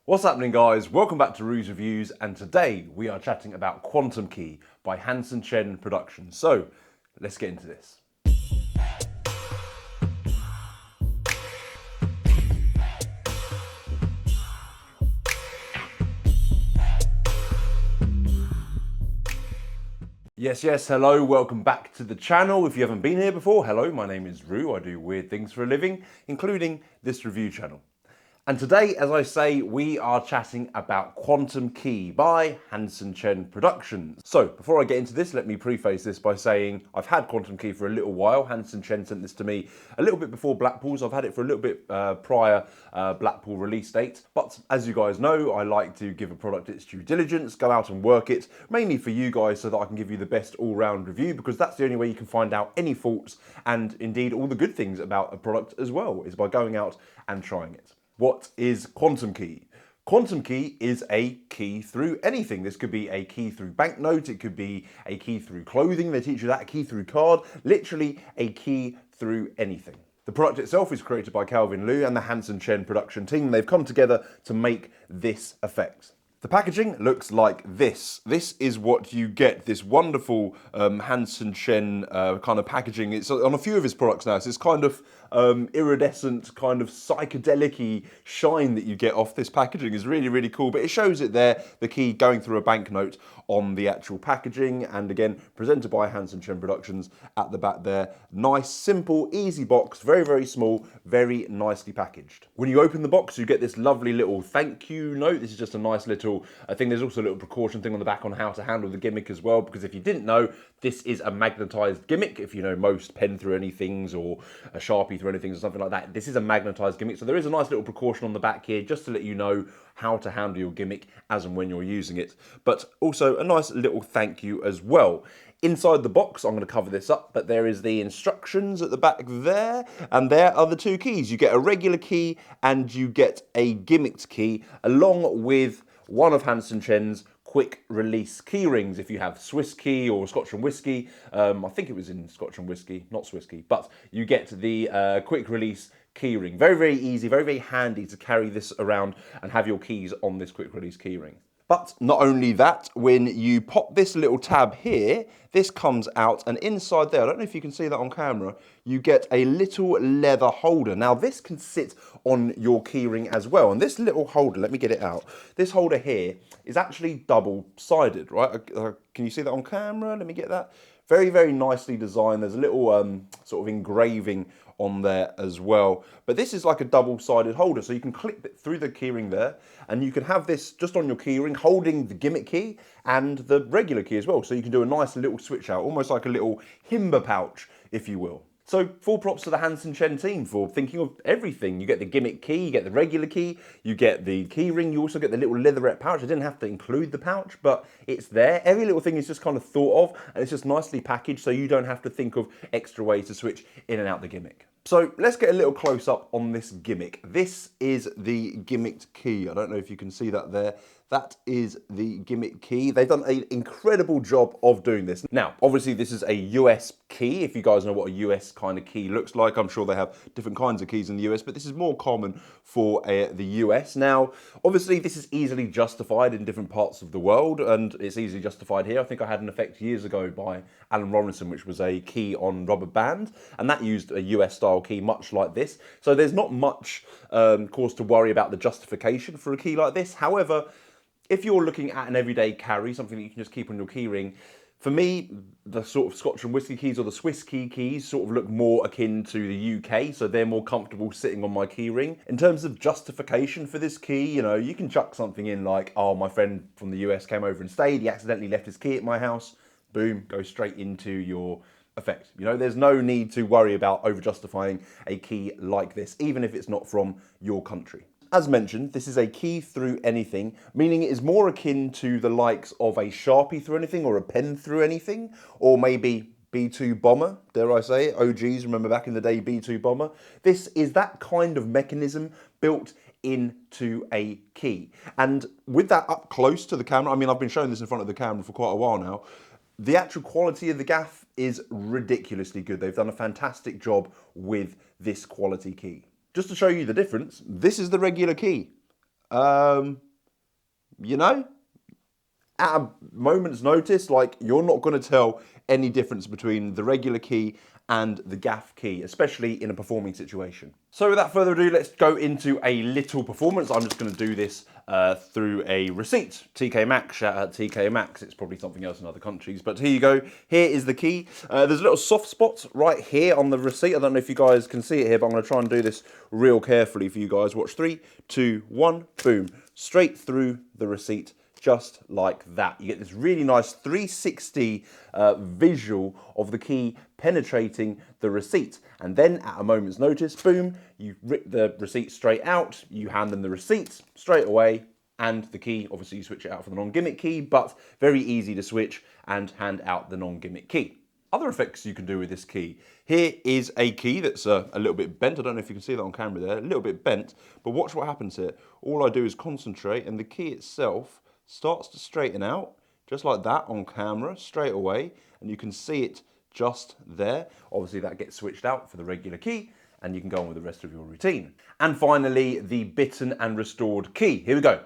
What's happening, guys? Welcome back to Ruse Reviews, and today we are chatting about Quantum Key by Hanson Chien Productions. So let's get into this. Yes, hello, welcome back to the channel. If you haven't been here before, hello, my name is Rue. I do weird things for a living, including this review channel. And today, as I say, we are chatting about Quantum Key by Hanson Chien Productions. So, before I get into this, let me preface this by saying I've had Quantum Key for a little while. Hanson Chien sent this to me a little bit before Blackpool's. I've had it for a little bit prior Blackpool release date. But as you guys know, I like to give a product its due diligence, go out and work it, mainly for you guys so that I can give you the best all-round review, because that's the only way you can find out any faults and indeed all the good things about a product as well, is by going out and trying it. What is Quantum Key? Quantum Key is a key through anything. This could be a key through banknote, it could be a key through clothing, they teach you that, a key through card, literally a key through anything. The product itself is created by Liew and the Hanson Chien production team. They've come together to make this effect. The packaging looks like this. This is what you get, this wonderful Hanson Chien kind of packaging. It's on a few of his products now. It's this kind of iridescent, kind of psychedelic-y shine that you get off this packaging is really, really cool. But it shows it there, the key going through a banknote on the actual packaging. And again, presented by Hanson Chien Productions at the back there. Nice, simple, easy box, very, very small, very nicely packaged. When you open the box, you get this lovely little thank you note. This is just a nice little, I think there's also a little precaution thing on the back on how to handle the gimmick as well, because if you didn't know, this is a magnetized gimmick. If you know most pen through anythings or a Sharpie through anything or something like that, this is a magnetized gimmick. So there is a nice little precaution on the back here just to let you know how to handle your gimmick as and when you're using it. But also a nice little thank you as well. Inside the box, I'm going to cover this up, but there is the instructions at the back there, and there are the two keys. You get a regular key and you get a gimmicked key, along with one of Hanson Chien's quick release key rings. If you have Swiss key or Scotch and whiskey, I think it was in Scotch and whiskey, not Swisskey, but you get the quick release key ring. Very, very easy, very, very handy to carry this around and have your keys on this quick release key ring. But not only that, when you pop this little tab here, this comes out, and inside there, I don't know if you can see that on camera, you get a little leather holder. Now this can sit on your keyring as well, and this little holder, let me get it out, this holder here is actually double-sided, right? Can you see that on camera? Let me get that. Very, very nicely designed. There's a little sort of engraving on there as well. But this is like a double-sided holder, so you can clip it through the keyring there, and you can have this just on your keyring, holding the gimmick key and the regular key as well. So you can do a nice little switch out, almost like a little himba pouch, if you will. So full props to the Hanson Chien team for thinking of everything. You get the gimmick key, you get the regular key, you get the key ring, you also get the little leatherette pouch. I didn't have to include the pouch, but it's there. Every little thing is just kind of thought of, and it's just nicely packaged so you don't have to think of extra ways to switch in and out the gimmick. So let's get a little close up on this gimmick. This is the gimmicked key. I don't know if you can see that there. That is the gimmick key. They've done an incredible job of doing this. Now, obviously this is a US key. If you guys know what a US kind of key looks like, I'm sure they have different kinds of keys in the US, but this is more common for the US. Now, obviously this is easily justified in different parts of the world, and it's easily justified here. I think I had an effect years ago by Alan Robinson, which was a key on rubber band, and that used a US style key much like this. So there's not much cause to worry about the justification for a key like this. However, if you're looking at an everyday carry, something that you can just keep on your keyring, for me, the sort of Scotch and whiskey keys or the Swiss key keys sort of look more akin to the UK, so they're more comfortable sitting on my keyring. In terms of justification for this key, you know, you can chuck something in like, oh, my friend from the US came over and stayed, he accidentally left his key at my house, boom, go straight into your effect. You know, there's no need to worry about over-justifying a key like this, even if it's not from your country. As mentioned, this is a key through anything, meaning it is more akin to the likes of a Sharpie through anything or a pen through anything, or maybe B2 Bomber, dare I say, OGs, remember back in the day, B2 Bomber. This is that kind of mechanism built into a key. And with that up close to the camera, I mean, I've been showing this in front of the camera for quite a while now, the actual quality of the gaff is ridiculously good. They've done a fantastic job with this quality key. Just to show you the difference, this is the regular key. You know, at a moment's notice, like, you're not going to tell any difference between the regular key and the gaff key, especially in a performing situation. So without further ado, let's go into a little performance. I'm just going to do this through a receipt. TK Maxx, shout out TK Maxx. It's probably something else in other countries, but here you go. Here is the key. There's a little soft spot right here on the receipt. I don't know if you guys can see it here, but I'm going to try and do this real carefully for you guys. Watch, 3, 2, 1, boom. Straight through the receipt. Just like that. You get this really nice 360 visual of the key penetrating the receipt. And then at a moment's notice, boom, you rip the receipt straight out, you hand them the receipt straight away, and the key, obviously you switch it out for the non-gimmick key, but very easy to switch and hand out the non-gimmick key. Other effects you can do with this key. Here is a key that's a little bit bent. I don't know if you can see that on camera there, a little bit bent, but watch what happens here. All I do is concentrate, and the key itself starts to straighten out, just like that on camera, straight away, and you can see it just there. Obviously that gets switched out for the regular key, and you can go on with the rest of your routine. And finally, the bitten and restored key. Here we go.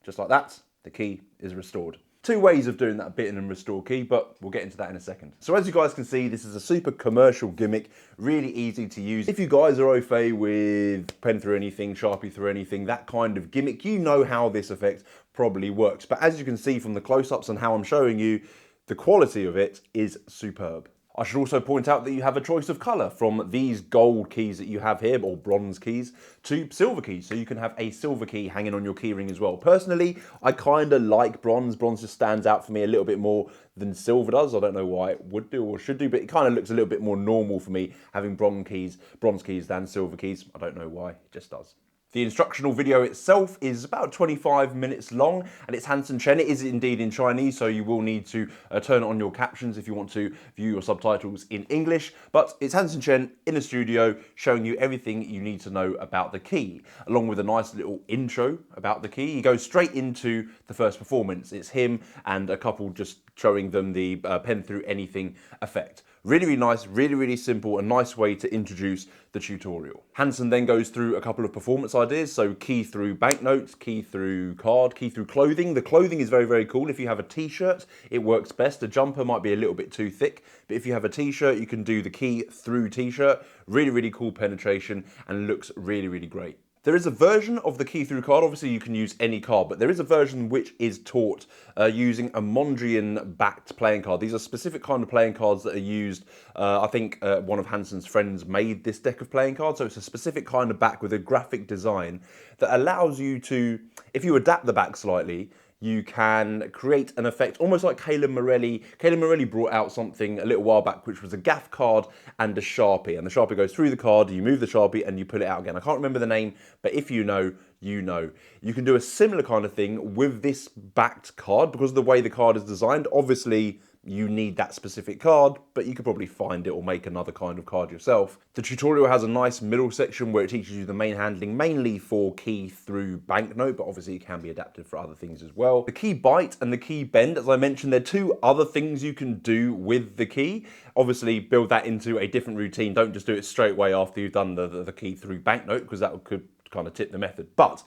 Just like that, the key is restored. Two ways of doing that bitten and restore key, but we'll get into that in a second. So as you guys can see, this is a super commercial gimmick, really easy to use. If you guys are au fait with pen through anything, Sharpie through anything, that kind of gimmick, you know how this effect probably works. But as you can see from the close-ups and how I'm showing you, the quality of it is superb. I should also point out that you have a choice of colour from these gold keys that you have here, or bronze keys, to silver keys. So you can have a silver key hanging on your keyring as well. Personally, I kind of like bronze. Bronze just stands out for me a little bit more than silver does. I don't know why it would do or should do, but it kind of looks a little bit more normal for me having bronze keys than silver keys. I don't know why, it just does. The instructional video itself is about 25 minutes long, and it's Hanson Chien. It is indeed in Chinese, so you will need to turn on your captions if you want to view your subtitles in English. But it's Hanson Chien in a studio showing you everything you need to know about the key, along with a nice little intro about the key. He goes straight into the first performance. It's him and a couple just showing them the pen through anything effect. Really, really nice, really, really simple, a nice way to introduce the tutorial. Hanson then goes through a couple of performance ideas, so key through banknotes, key through card, key through clothing. The clothing is very, very cool. If you have a t-shirt, it works best. A jumper might be a little bit too thick, but if you have a t-shirt, you can do the key through t-shirt. Really, really cool penetration and looks really, really great. There is a version of the key through card. Obviously you can use any card, but there is a version which is taught using a Mondrian backed playing card. These are specific kind of playing cards that are used. I think one of Hanson's friends made this deck of playing cards. So it's a specific kind of back with a graphic design that allows you to, if you adapt the back slightly, you can create an effect almost like Caleb Morelli. Caleb Morelli brought out something a little while back, which was a gaff card and a Sharpie. And the Sharpie goes through the card, you move the Sharpie and you pull it out again. I can't remember the name, but if you know, you know. You can do a similar kind of thing with this backed card because of the way the card is designed. Obviously, you need that specific card, but you could probably find it or make another kind of card yourself. The tutorial has a nice middle section where it teaches you the main handling, mainly for key through banknote, but obviously it can be adapted for other things as well. The key bite and the key bend, as I mentioned, they're two other things you can do with the key. Obviously, build that into a different routine. Don't just do it straight away after you've done the key through banknote, because that could kind of tip the method. But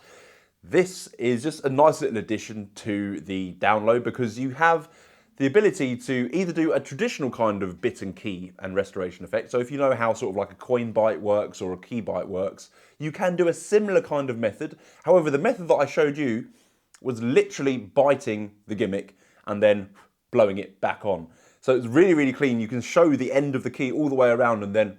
this is just a nice little addition to the download because you have the ability to either do a traditional kind of bit and key and restoration effect. So if you know how sort of like a coin bite works or a key bite works, you can do a similar kind of method. However, the method that I showed you was literally biting the gimmick and then blowing it back on. So it's really, really clean. You can show the end of the key all the way around and then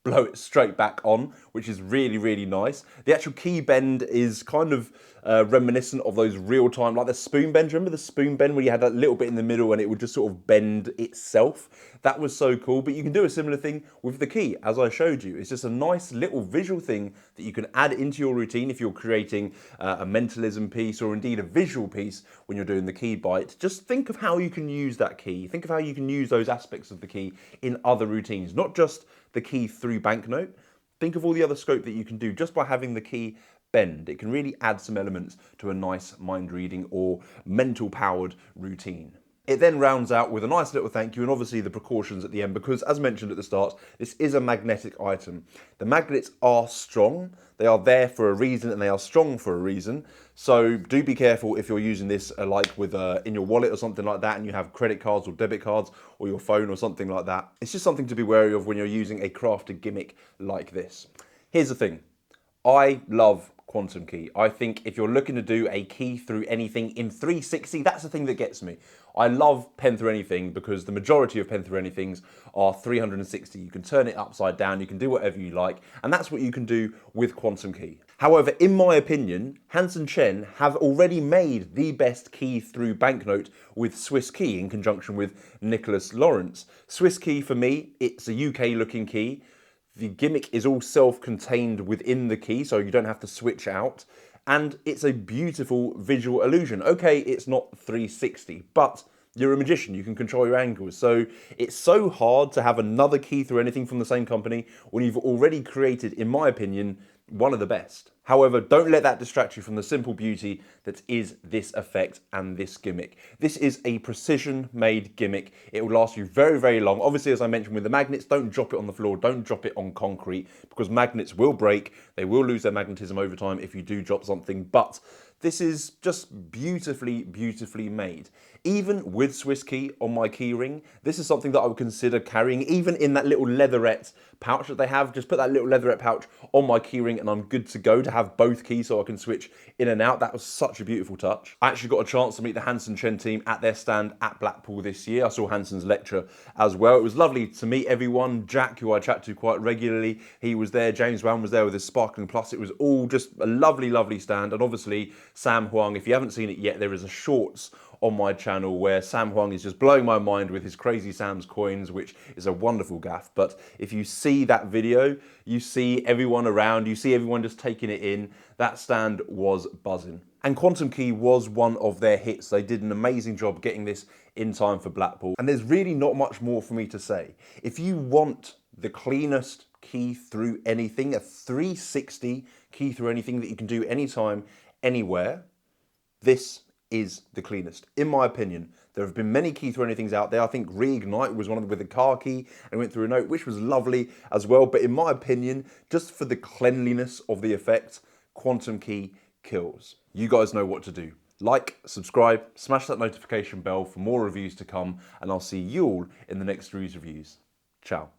blow it straight back on, which is really, really nice. The actual key bend is kind of reminiscent of those real-time, like the spoon bend. Remember the spoon bend where you had that little bit in the middle and it would just sort of bend itself? That was so cool, but you can do a similar thing with the key, as I showed you. It's just a nice little visual thing that you can add into your routine if you're creating a mentalism piece or indeed a visual piece when you're doing the key bite. Just think of how you can use that key. Think of how you can use those aspects of the key in other routines, not just the key through banknote. Think of all the other scope that you can do just by having the key bend. It can really add some elements to a nice mind reading or mental powered routine. It then rounds out with a nice little thank you and obviously the precautions at the end because, as mentioned at the start, this is a magnetic item. The magnets are strong, they are there for a reason and they are strong for a reason. So do be careful if you're using this like with in your wallet or something like that and you have credit cards or debit cards or your phone or something like that. It's just something to be wary of when you're using a crafted gimmick like this. Here's the thing, I love quantum key. I think if you're looking to do a key through anything in 360, that's the thing that gets me. I love pen through anything because the majority of pen through anythings are 360. You can turn it upside down, you can do whatever you like, and that's what you can do with quantum key. However, in my opinion, Hanson Chien have already made the best key through banknote with Swiss key in conjunction with Nicholas Lawrence. Swiss key for me, it's a UK looking key. The gimmick is all self-contained within the key, so you don't have to switch out. And it's a beautiful visual illusion. Okay, it's not 360, but you're a magician, you can control your angles. So it's so hard to have another key through anything from the same company when you've already created, in my opinion, one of the best. However, don't let that distract you from the simple beauty that is this effect and this gimmick. This is a precision-made gimmick. It will last you very, very long. Obviously, as I mentioned with the magnets, don't drop it on the floor, don't drop it on concrete, because magnets will break. They will lose their magnetism over time if you do drop something, but this is just beautifully, beautifully made. Even with Swiss key on my key ring, this is something that I would consider carrying, even in that little leatherette pouch that they have. Just put that little leatherette pouch on my key ring and I'm good to go to have both keys so I can switch in and out. That was such a beautiful touch. I actually got a chance to meet the Hanson Chien team at their stand at Blackpool this year. I saw Hanson's lecture as well. It was lovely to meet everyone. Jack, who I chat to quite regularly, he was there. James Wan was there with his Sparkling Plus. It was all just a lovely, lovely stand. And obviously, Sam Huang, if you haven't seen it yet, there is a shorts on my channel where Sam Huang is just blowing my mind with his Crazy Sam's coins, which is a wonderful gaff. But if you see that video, you see everyone around, you see everyone just taking it in. That stand was buzzing. And Quantum Key was one of their hits. They did an amazing job getting this in time for Blackpool. And there's really not much more for me to say. If you want the cleanest key through anything, a 360 key through anything that you can do anytime, anywhere, this is the cleanest, in my opinion. There have been many key through anythings out there. I think Reignite was one of them with a car key and went through a note, which was lovely as well. But in my opinion, just for the cleanliness of the effect, Quantum Key kills. You guys know what to do. Like, subscribe, smash that notification bell for more reviews to come, and I'll see you all in the next Drew's Reviews. Ciao.